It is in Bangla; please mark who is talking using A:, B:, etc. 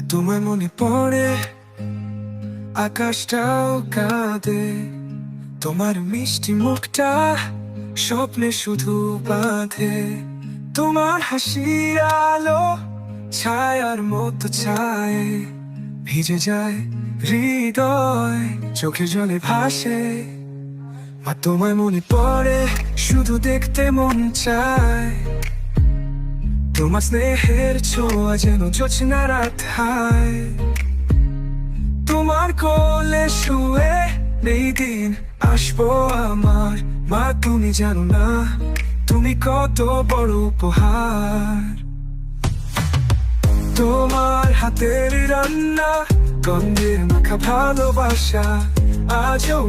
A: তোমায় মনে পড়ে, আকাশটাও কাঁদে। তোমার মিষ্টি মুখটা স্বপ্নে শুধু বাঁধে। তোমার হাসির আলো ছায়ার মতো ছায়, ভিজে যায় হৃদয়, চোখের জলে ভাসে। আর তোমায় মনে পড়ে, শুধু দেখতে মন চায়। তোমার স্নেহের ছোঁয়া যেন জোছনা রাত হায়। তোমার কোলে শুয়ে এই দিন আসবো আমার। মা তুমি জানো না, তুমি কত বড় উপহার। তোমার হাতের রান্না, গন্ধে মাখা ভালোবাসা আজও